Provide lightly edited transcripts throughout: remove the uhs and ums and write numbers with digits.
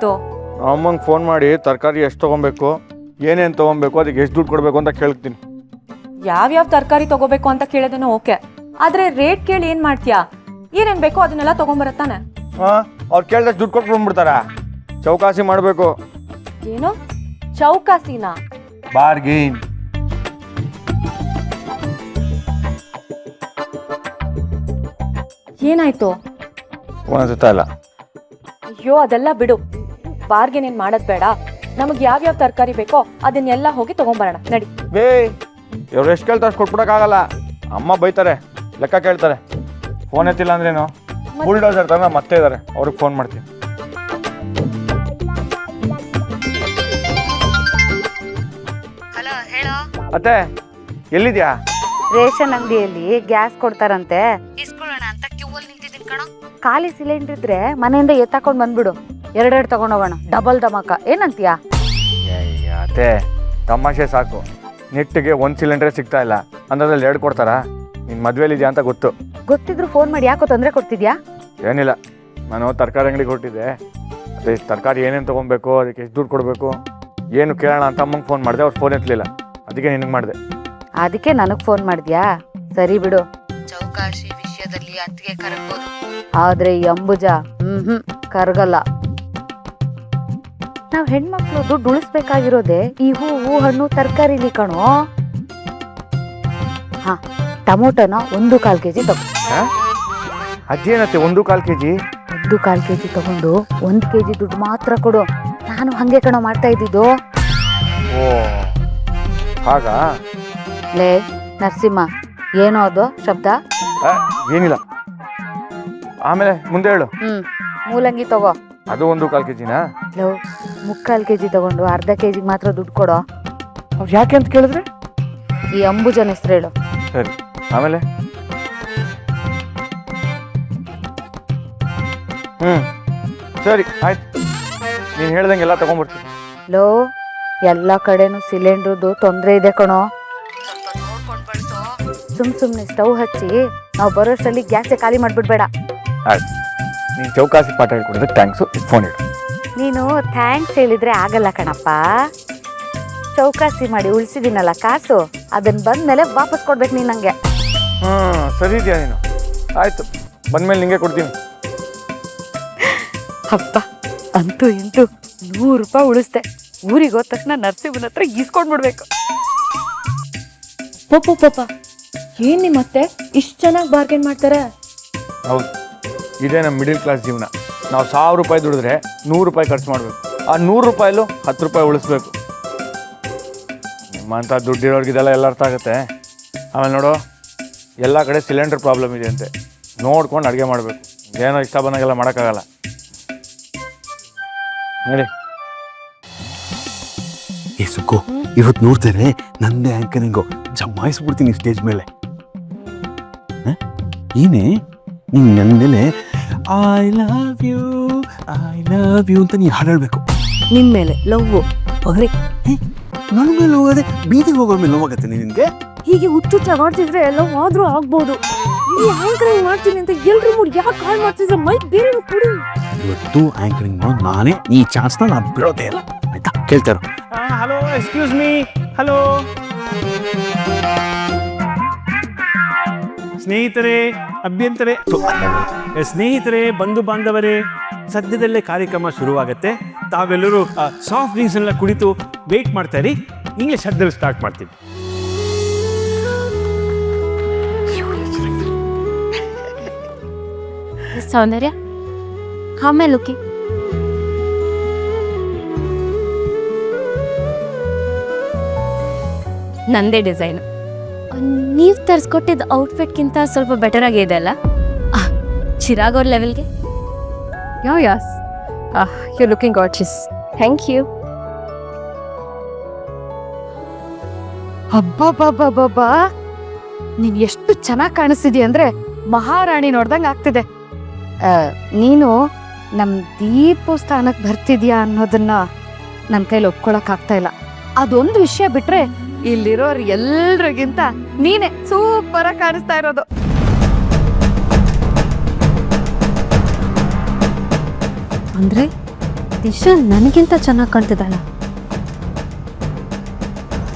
ಏನಾಯ್ತು? ಅಮ್ಮಂಗೆ ಫೋನ್ ಮಾಡಿ ತರಕಾರಿ ಎಷ್ಟು ತೊಗೊಬೇಕು, ಏನೇನು ತೊಗೊಬೇಕು, ಅದಕ್ಕೆ ಎಷ್ಟು ದುಡ್ಡು ಕೊಡಬೇಕು ಅಂತ ಕೇಳ್ತೀನಿ. ಯಾವ್ಯಾವ ತರಕಾರಿ ತಗೋಬೇಕು ಅಂತ ಕೇಳಿದನು ಓಕೆ, ಆದ್ರೆ ರೇಟ್ ಕೇಳಿ ಏನ್ ಮಾಡ್ತೀಯಾ? ಏನೇನ್ ಬೇಕೋ ಅದನ್ನೆಲ್ಲ ತಗೊಂಬರತ್ತಾನೆ. ಹಾಂ, ಅವ್ರು ಕೇಳಿದಷ್ಟು ದುಡ್ಡು ಕೊಟ್ಟು ಬಂದ್ಬಿಡ್ತಾರ. ಚೌಕಾಸಿ ಮಾಡಬೇಕು. ಏನು ಚೌಕಾಸಿನಾ? ಬಾರ್ಗೇನ್. ಏನಾಯ್ತು? ಅನ್ಸುತ್ತಾ ಇಲ್ಲ. ಅಯ್ಯೋ ಅದೆಲ್ಲ ಬಿಡು, ಬಾರ್ಗೇನ್ ಏನ್ ಮಾಡೋದ್ ಬೇಡ. ನಮಗ್ ಯಾವ್ಯಾವ ತರಕಾರಿ ಬೇಕೋ ಅದನ್ನೆಲ್ಲ ಹೋಗಿ ತಗೊಂಬರೋಣ ನಡಿ. ಬೇ, ಇವ್ರು ಎಷ್ಟು ಕೇಳ್ತಾರೆ ಅಷ್ಟು ಕೊಟ್ಬಿಡಕ್ಕಾಗಲ್ಲ. ಅಮ್ಮ ಬೈತಾರೆ, ಲೆಕ್ಕ ಕೇಳ್ತಾರೆ. ಫೋನ್ ಎತ್ತಿಲ್ಲ ಅಂದ್ರೇನು? ಬುಲ್ಡೋಸರ್ ತರ ಮತ್ತೆ ಇದ್ದಾರೆ, ಅವ್ರಿಗೆ ಫೋನ್ ಮಾಡ್ತೀನಿ. ಹಲೋ, ಹೇಳೋ. ಅತ್ತೆ ಎಲ್ಲಿದ್ಯಾ? ರೇಷನ್ ಅಂಗಡಿಯಲ್ಲಿ ಗ್ಯಾಸ್ ಕೊಡ್ತಾರಂತೆ, ಇಸ್ಕೊಳ್ಳೋಣ ಅಂತ ಕ್ಯೂ ಅಲ್ಲಿ ನಿಂತಿದ್ದೀನಿ ಕಣೋ. ಖಾಲಿ ಸಿಲಿಂಡರ್ ಇದ್ರೆ ಮನೆಯಿಂದ ಎತ್ತಾಕೊಂಡ್ ಬಂದ್ಬಿಡು, ಎರಡೆರಡು ತಗೊಂಡೋಗೋಣ, ಡಬಲ್ ಧಮಾಕ. ಏನಂತೀಯಾ? ಅತ್ತೆ ತಮಾಷೆ ಸಾಕು. ನೆಟ್ಟಿಗೆ ಒಂದು ಸಿಲಿಂಡ್ರೇ ಸಿಗ್ತಾ ಇಲ್ಲ ಅಂದ್ರಲ್ಲಿ 2 ಕೊಡ್ತಾರಾ? ನಿನ್ನ ಮದುವೆಲಿದ್ಯಾ ಅಂತ ಗೊತ್ತಿದ್ರು ಫೋನ್ ಮಾಡಿ ಯಾಕೋ ತೊಂದರೆ ಕೊಡ್ತಿದ್ಯಾ? ಏನಿಲ್ಲ, ನಾನು ತರಕಾರಿ ಅಂಗಡಿಗೆ ಹೊರಟಿದ್ದೆ. ಅದೇ ತರಕಾರಿ ಏನೇನು ತೊಗೊಬೇಕು, ಅದಕ್ಕೆ ಎಷ್ಟು ದುಡ್ಡು ಕೊಡಬೇಕು ಏನು ಕೇಳೋಣ ಅಂತ ಅಮ್ಮಂಗೆ ಫೋನ್ ಮಾಡಿದೆ. ಅವ್ರು ಫೋನ್ ಎತ್ತಲಿಲ್ಲ, ಅದಕ್ಕೆ ನಿನಗೆ ಮಾಡಿದೆ. ಅದಕ್ಕೆ ನನಗ್ ಫೋನ್ ಮಾಡಿದ್ಯಾ? ಸರಿ ಬಿಡು. ಚೌಕಾಶಿ ವಿಷಯದಲ್ಲಿ ಅತ್ತಿಗೆ ಕರಗ್ಬೋದು, ಆದ್ರೆ ಈ ಅಂಬುಜ ಕರಗಲ್ಲ. ನಾವ್ ಹೆಣ್ಮಕ್ಳು ದುಡ್ಡು ಉಳಿಸ್ಬೇಕಾಗಿರೋದೆ ಈ ಹೂವು ಹಣ್ಣು ತರಕಾರಿಲಿ ಕಣೋ. ಹಾ, ಟೊಮೊಟೊನ 1/4 kg ತಗೋ. ಅದೇನತ್ತೆ 1/4 kg? 1/4 kg ತಗೊಂಡು 1 kg ದುಡ್ಡು ಮಾತ್ರ ಕೊಡು. ನಾನು ಹಂಗೆ ಕಣೋ ಮಾಡ್ತಾ ಇದ್ದಿದ್ದು. ಓ ಹಾಗಾ? ಲೇ ನರಸಿಂಹ, ಏನೋ ಅದು ಶಬ್ದ? ಏನಿಲ್ಲ, ಆಮೇಲೆ ಮುಂದೆ ಹೇಳು. ಮೂಲಂಗಿ ತಗೋ. ಅದು 1/4 kgನಾ? ಲೋ, 3/4 kg ತಗೊಂಡು ಅರ್ಧ kg ಮಾತ್ರ ದುಡ್ಡು ಕೊಡೋ. ಅವ್ರು ಯಾಕೆ ಅಂತ ಕೇಳಿದ್ರೆ? ಈ ಅಂಬುಜನ ಹೆಸರು ಹೇಳು. ಸರಿ, ಆಮೇಲೆ? ಸರಿ ಆಯ್ತು, ನೀನು ಹೇಳ್ದಂಗೆ ಎಲ್ಲ ತಗೊಂಡ್ಬರ್ತೀನಿ. ಲೋ, ಎಲ್ಲ ಕಡೆನೂ ಸಿಲಿಂಡ್ರದ್ದು ತೊಂದರೆ ಇದೆ ಕಣೋ. ಸುಮ್ನೆ ಸ್ಟವ್ ಹಚ್ಚಿ ನಾವು ಬರೋಷ್ಟರಲ್ಲಿ ಗ್ಯಾಸೇ ಖಾಲಿ ಮಾಡ್ಬಿಡ್ಬೇಡ. ಆಯ್ತು, ನೀನು ಚೌಕಾಸಿ ಪಾಠ ಹೇಳ್ಕೊಡೋದಕ್ಕೆ ಥ್ಯಾಂಕ್ಸು. ಫೋನ್ ಇಡು. ನೀನು ಥ್ಯಾಂಕ್ಸ್ ಹೇಳಿದ್ರೆ ಆಗಲ್ಲ ಕಣಪ್ಪ. ಚೌಕಾಸಿ ಮಾಡಿ ಉಳಿಸಿದ್ದೀನಲ್ಲ ಕಾಸು, ಅದನ್ನ ಬಂದ್ಮೇಲೆ ವಾಪಸ್ ಕೊಡ್ಬೇಕು ನೀನು ನಂಗೆ. ಸರಿ ಇದೆಯಾ ನೀನು? ಆಯ್ತು, ಬಂದ್ಮೇಲೆ ನಿಂಗೆ ಕೊಡ್ತೀನಿ. ಹಬ್ಬ, ಅಂತೂ ಇಂತೂ 100 ರೂಪಾಯಿ ಉಳಿಸ್ದೆ. ಊರಿಗೆ ಹೋದ ತಕ್ಷಣ ನರ್ಸಿಂಹನ ಹತ್ರ ಗೀಸ್ಕೊಂಡ್ಬಿಡ್ಬೇಕು. ಪಪ್ಪ ಏನ್ ನಿಮ್ಮತ್ತೆ ಇಷ್ಟು ಚೆನ್ನಾಗಿ ಬಾರ್ಗೇನ್ ಮಾಡ್ತಾರೆ? ಹೌದು, ಇದೇ ನಮ್ಮ ಮಿಡಿಲ್ ಕ್ಲಾಸ್ ಜೀವನ. ನಾವು 1000 ರೂಪಾಯಿ ದುಡಿದ್ರೆ 100 ರೂಪಾಯಿ ಖರ್ಚು ಮಾಡಬೇಕು. ಆ 100 ರೂಪಾಯಿಲೂ 10 ರೂಪಾಯಿ ಉಳಿಸ್ಬೇಕು. ನಿಮ್ಮಂಥ ದುಡ್ಡಿರೋರ್ಗೆ ಇದೆಲ್ಲ ಎಲ್ಲ ಅರ್ಥ ಆಗುತ್ತೆ. ಆಮೇಲೆ ನೋಡು, ಎಲ್ಲ ಕಡೆ ಸಿಲಿಂಡರ್ ಪ್ರಾಬ್ಲಮ್ ಇದೆ ಅಂತೆ, ನೋಡ್ಕೊಂಡು ಅಡುಗೆ ಮಾಡಬೇಕು. ಏನೋ ಇಷ್ಟ ಬಂದಾಗೆಲ್ಲ ಮಾಡೋಕ್ಕಾಗಲ್ಲ. ಹೇಳಿ ಸುಕ್ಕು, ಇವತ್ತು ನೋಡ್ತಾರೆ ನಂದೇ ಆ್ಯಂಕರಿಂಗು ಜಮಾಯಿಸ್ಬಿಡ್ತೀನಿ ಸ್ಟೇಜ್ ಮೇಲೆ. ಏನೇ ನೀನು ನನ್ನ ಮೇಲೆ ಐ ಲವ್ ಯು ಅಂತ ನೀನು ಹಾಡಾಡಬೇಕು. ನಿನ್ ಮೇಲೆ ಲವ್ ಹೊರಗೆ ನನ್ನ ಮೇಲೆ ಹೋಗೋದೆ ಬೀದಿಗೆ ಹೋಗೋ ಮೇಲೆ ನೋವಾಗತ್ತೆ ನಿನಗೆ. ಹೀಗೆ ಹುಚ್ಚುಚ್ಚ ಮಾಡ್ತಿದ್ರೆ ಎಲ್ಲ ಆದ್ರೂ ಆಗ್ಬೋದು. ಈ ಆಂಕರಿಂಗ್ ಮಾಡ್ತೀನಿ ಅಂತ ಎಲ್ರು ಮೂಡ್ ಯಾಕೆ ಕಾಲ್ ಮಾಡ್ತಿದ್ರೆ ಮೈಕ್ ಬೇರೆ ಕೊಡಿ. ಇವತ್ತು ಆ್ಯಂಕರಿಂಗ್ ಮಾಡೋ ನಾನೇ, ಈ ಚಾನ್ಸ್ನ ನಾನು ಬಿಡೋದೇ ಇಲ್ಲ, ಆಯ್ತಾ? ಕೇಳ್ತಾರೋ. Hello, excuse me. ಹಲೋ ಸ್ನೇಹಿತರೆ, ಅಭ್ಯಂತರೇ, ಸ್ನೇಹಿತರೆ, ಬಂಧು ಬಾಂಧವರೇ, ಸದ್ಯದಲ್ಲೇ ಕಾರ್ಯಕ್ರಮ ಶುರುವಾಗುತ್ತೆ. ತಾವೆಲ್ಲರೂ ಸಾಫ್ಟ್ ಡ್ರಿಂಕ್ಸ್ ಎಲ್ಲ ಕುಡಿತು ವೇಟ್ ಮಾಡ್ತಾ ಇರಿ. ಇಂಗ್ಲಿಷ್ ಹದ್ದಲ್ಲಿ ಸ್ಟಾರ್ಟ್ ಮಾಡ್ತೀವಿ. ಸೌಂದರ್ಯ, ಆಮೇಲೆ ಲುಕ್ಕಿ. ನಂದೇ ಡಿಸೈನು. ನೀವು ತರಿಸ್ಕೊಟ್ಟಿದ್ದ ಔಟ್ಫಿಟ್ಗಿಂತ ಸ್ವಲ್ಪ ಬೆಟರ್ ಆಗಿದೆ ಅಲ್ಲ? ಚಿರಾಗ್ ಅವ್ರ ಲೆವೆಲ್ಗೆ. Yes you looking gorgeous. Thank you. ಹಬ್ಬಬ್ಬಬ್ಬಬ್ಬಾ, ನೀನ್ ಎಷ್ಟು ಚೆನ್ನಾಗಿ ಕಾಣಿಸ್ತಿದೀಯ ಅಂದ್ರೆ ಮಹಾರಾಣಿ ನೋಡ್ದಂಗೆ ಆಗ್ತಿದೆ. ನೀನು ನಮ್ ದೀಪು ಸ್ಥಾನಕ್ಕೆ ಬರ್ತಿದ್ಯಾ ಅನ್ನೋದನ್ನ ನನ್ನ ಕೈಲಿ ಒಪ್ಕೊಳಕ್ ಆಗ್ತಾ ಇಲ್ಲ. ಅದೊಂದು ವಿಷಯ ಬಿಟ್ರೆ ಇಲ್ಲಿರೋರು ಎಲ್ರಿಗಿಂತ ನೀನೆ ಸೂಪರ್ ಆಗಿ ಕಾಣಿಸ್ತಾ ಇರೋದು. ಅಂದ್ರೆ ದಿಶಾ ನನಗಿಂತ ಚೆನ್ನಾಗಿ ಕಾಣ್ತಿದ್ದಾಳ.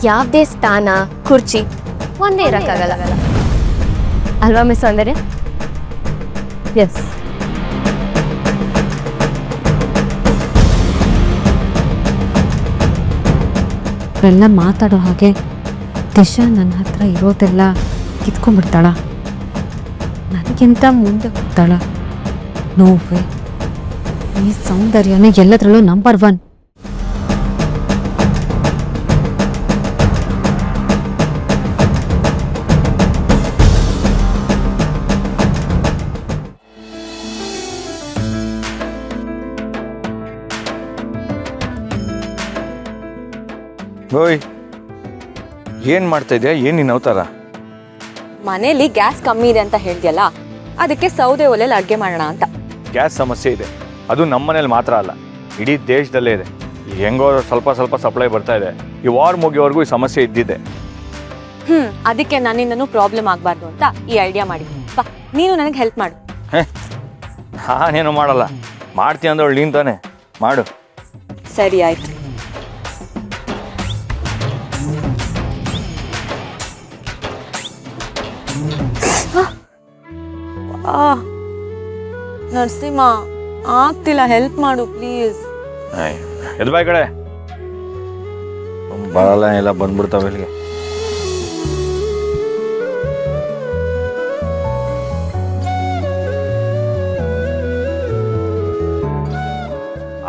ಯಾವುದೇ ಸ್ಥಾನ ಕುರ್ಚಿ ಒಂದೇ ಇರೋಕ್ಕಾಗಲ್ಲ ಅಲ್ವಾ ಮಿಸ್ ಸೌಂದರ್ಯ? ಎಸ್. ಎಲ್ಲ ಮಾತಾಡೋ ಹಾಗೆ ದಿಶಾ ನನ್ನ ಹತ್ರ ಇರೋದೆಲ್ಲ ಕಿತ್ಕೊಂಡ್ಬಿಡ್ತಾಳ, ನನಗಿಂತ ಮುಂದೆ ಹೋಗ್ತಾಳ. ನೋವೇ, ಈ ಸೌಂದರ್ಯನೇ ಎಲ್ಲದರಲ್ಲೂ ನಂಬರ್ 1. ಓಯ್, ಏನು ಮಾಡ್ತಾ ಇದೆಯಾ? ಏನು ನೀನು ಅವತಾರ? ಮನೇಲಿ ಗ್ಯಾಸ್ ಕಮ್ಮಿ ಇದೆ ಅಂತ ಹೇಳ್ದ್ಯಲ್ಲ, ಅದಕ್ಕೆ ಸೌದೆ ಒಲೆಯಲ್ಲಿ ಅಡುಗೆ ಮಾಡೋಣ ಅಂತ. ಗ್ಯಾಸ್ ಸಮಸ್ಯೆ ಇದೆ, ಅದು ನಮ್ಮ ಮನೇಲಿ ಮಾತ್ರ ಅಲ್ಲ, ಇಡೀ ದೇಶದಲ್ಲೇ ಇದೆ. ಹೆಂಗೋ ಸ್ವಲ್ಪ ಸ್ವಲ್ಪ ಸಪ್ಲೈ ಬರ್ತಾ ಇದೆ. ಈ ವಾರ್ ಮುಗಿಯೋವರೆಗೂ ಈ ಸಮಸ್ಯೆ ಇದ್ದಿದೆ. ಅದಕ್ಕೆ ನನ್ನಿಂದನೂ ಪ್ರಾಬ್ಲಮ್ ಆಗಬಾರ್ದು ಅಂತ ಈ ಐಡಿಯಾ ಮಾಡಿದ್ದೀನಿ. ಬಾ, ನೀನು ನನಗೆ ಹೆಲ್ಪ್ ಮಾಡು. ನಾನೇನು ಮಾಡಲ್ಲ, ಮಾಡ್ತೀಯ ಅಂದವಳು ನೀನು ತಾನೆ, ಮಾಡು. ಸರಿ ಆಯ್ತು. ನರಸಿಂಹ, ಆಗ್ತಿಲ್ಲ, ಹೆಲ್ಪ್ ಮಾಡು ಪ್ಲೀಸ್. ಎದ್ ಬಾಯ್ ಕಡೆ ಬರಲ್ಲ, ಎಲ್ಲ ಬಂದ್ಬಿಡ್ತಾವೆ ಇಲ್ಲಿಗೆ.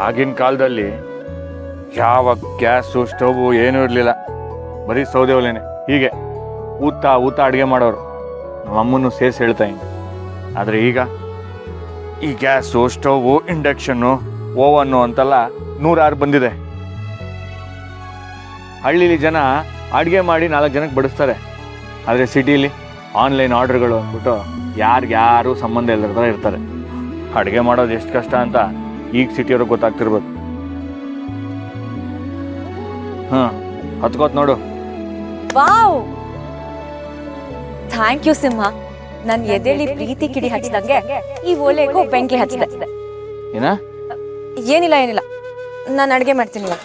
ಆಗಿನ ಕಾಲದಲ್ಲಿ ಯಾವ ಗ್ಯಾಸು ಸ್ಟವ್ ಏನೂ ಇರಲಿಲ್ಲ, ಬರೀ ಸೌದೆ ಒಲೆನೆ. ಹೀಗೆ ಊತ ಅಡುಗೆ ಮಾಡೋರು. ನಮ್ಮ ಅಮ್ಮನ್ನು ಸೇರಿಸಿ ಹೇಳ್ತಾ ಇದ್ದೀನಿ. ಆದರೆ ಈಗ ಈ ಗ್ಯಾಸು ಸ್ಟವ್ವು ಇಂಡಕ್ಷನ್ನು ಓವನ್ನು ಅಂತೆಲ್ಲ 106 ಬಂದಿದೆ. ಹಳ್ಳಿಲಿ ಜನ ಅಡುಗೆ ಮಾಡಿ 4 ಜನಕ್ಕೆ ಬಡಿಸ್ತಾರೆ. ಆದರೆ ಸಿಟೀಲಿ ಆನ್ಲೈನ್ ಆರ್ಡ್ರ್ಗಳು ಅಂದ್ಬಿಟ್ಟು ಯಾರು ಸಂಬಂಧ ಇಲ್ಲದ ಇರ್ತಾರೆ. ಅಡುಗೆ ಮಾಡೋದು ಎಷ್ಟು ಕಷ್ಟ ಅಂತ ಈಗ ಸಿಟಿಯವ್ರಿಗೆ ಗೊತ್ತಾಗ್ತಿರ್ಬೋದು. ಹತ್ಕೋತ್ ನೋಡು. ವಾವ್, ಥ್ಯಾಂಕ್ ಯು ಸಿಂಹ. ನನ್ನ ಎದೆಳಿ ಪ್ರೀತಿ ಕಿಡಿ ಹಚ್ಚಿದಂಗೆ ಈ ಒಲೆಗೂ ಬೆಂಕಿ ಹಚ್ಚಿದೆ. ಏನ? ಏನಿಲ್ಲ, ನಾನು ಅಡುಗೆ ಮಾಡ್ತೀನಿ.